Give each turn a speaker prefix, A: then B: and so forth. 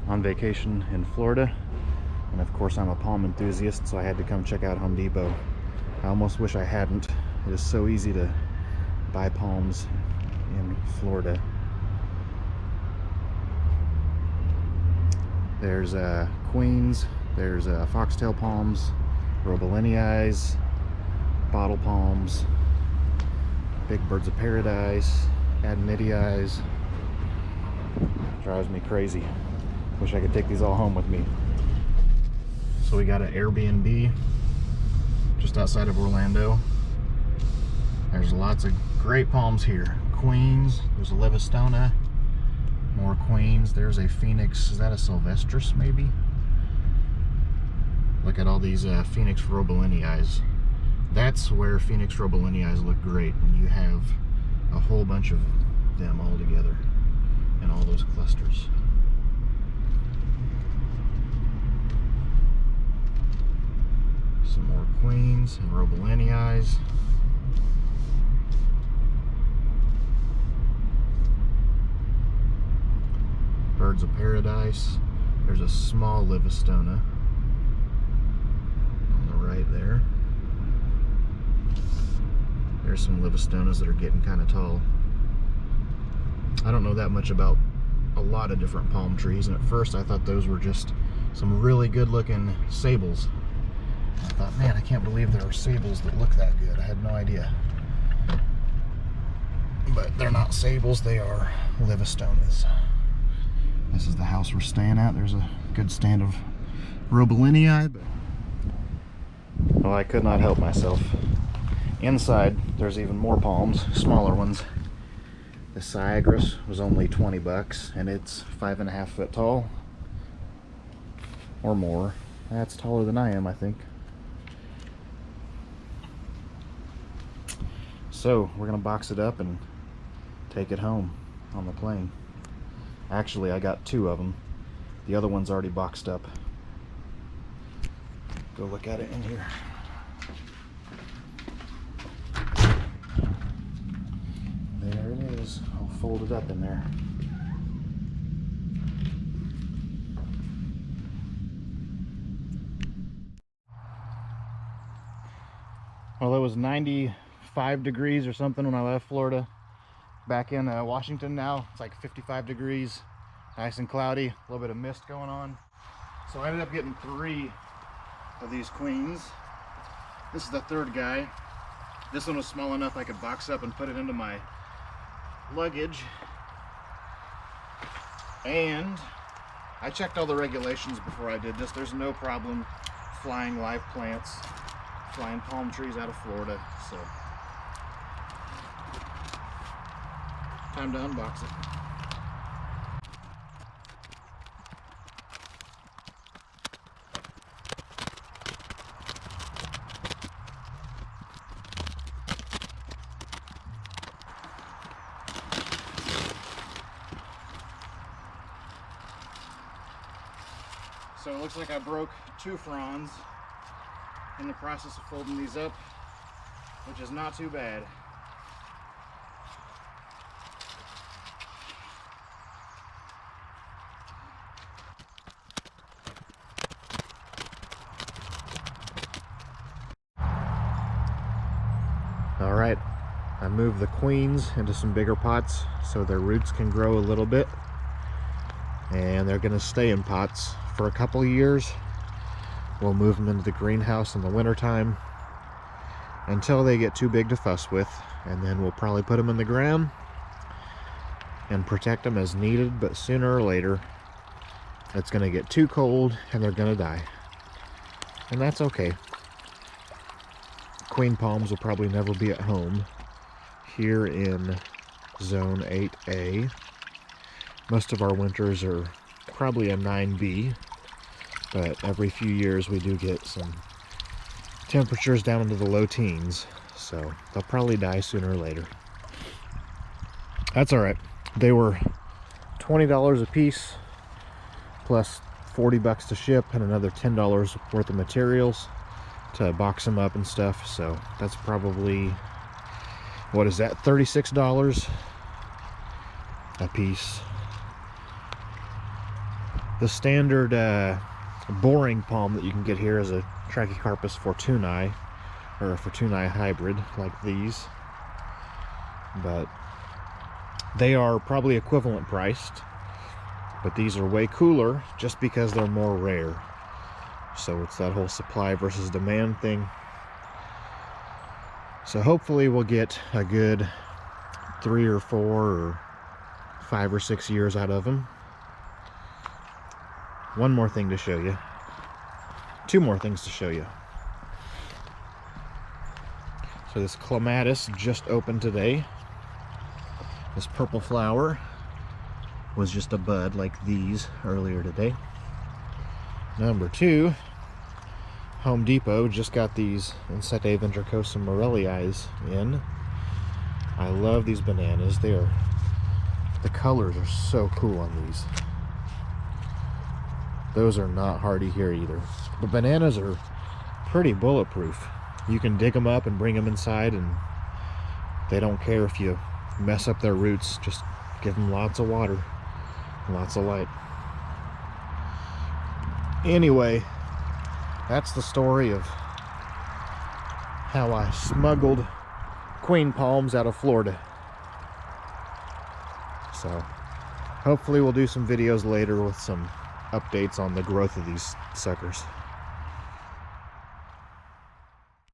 A: on vacation in Florida, and of course I'm a palm enthusiast, so I had to come check out Home Depot. I almost wish I hadn't. It is so easy to buy palms in Florida. There's queens, there's foxtail palms, robelenii, bottle palms, big birds of paradise, adenitii. Drives me crazy. Wish I could take these all home with me. So we got an Airbnb just outside of Orlando. There's lots of great palms here. Queens, there's a Livistona, more queens. There's a Phoenix, is that a Sylvestris maybe? Look at all these Phoenix robelenii. That's where Phoenix robelenii look great, when you have a whole bunch of them all together in all those clusters. Some more queens and robelenii. Birds of paradise. There's a small Livistona on the right there. There's some Livistonas that are getting kind of tall. I don't know that much about a lot of different palm trees, and at first I thought those were just some really good looking sables. I thought, man, I can't believe there are sables that look that good. I had no idea. But they're not sables, they are Livistonas. This is the house we're staying at. There's a good stand of robelenii, but well, I could not help myself. Inside, there's even more palms, smaller ones. The Syagris was only 20 bucks, and it's 5.5 foot tall, or more. That's taller than I am, I think. So we're gonna box it up and take it home on the plane. Actually, I got 2 of them. The other one's already boxed up. Go look at it in here. There it is, all folded up in there. Well, it was 95 degrees or something when I left Florida. Back in Washington now, it's like 55 degrees, nice and cloudy, a little bit of mist going on. So I ended up getting 3 of these queens. This is the 3rd guy. This one was small enough I could box up and put it into my luggage. And I checked all the regulations before I did this. There's no problem flying live plants, flying palm trees out of Florida, so time to unbox it. So it looks like I broke 2 fronds in the process of folding these up, which is not too bad. All right, I moved the queens into some bigger pots so their roots can grow a little bit, and they're gonna stay in pots for a couple of years. We'll move them into the greenhouse in the wintertime until they get too big to fuss with, and then we'll probably put them in the ground and protect them as needed, but sooner or later it's gonna get too cold and they're gonna die, and that's okay. Queen palms will probably never be at home here in zone 8A. Most of our winters are probably a 9B, but every few years we do get some temperatures down into the low teens, so they'll probably die sooner or later. That's all right. They were $20 a piece plus 40 bucks to ship and another $10 worth of materials to box them up and stuff, so that's probably, what is that, $36 a piece. The standard boring palm that you can get here is a Trachycarpus fortunei, or a fortunei hybrid like these, but they are probably equivalent priced, but these are way cooler just because they're more rare. So it's that whole supply versus demand thing. So hopefully we'll get a good 3 or 4 or 5 or 6 years out of them. One more thing to show you. 2 more things to show you. So this clematis just opened today. This purple flower was just a bud like these earlier today. Number 2, Home Depot just got these Insectae ventricosum morellii in. I love these bananas. The colors are so cool on these. Those are not hardy here either. The bananas are pretty bulletproof. You can dig them up and bring them inside, and they don't care if you mess up their roots. Just give them lots of water, lots of light. Anyway, that's the story of how I smuggled queen palms out of Florida. So hopefully we'll do some videos later with some updates on the growth of these suckers.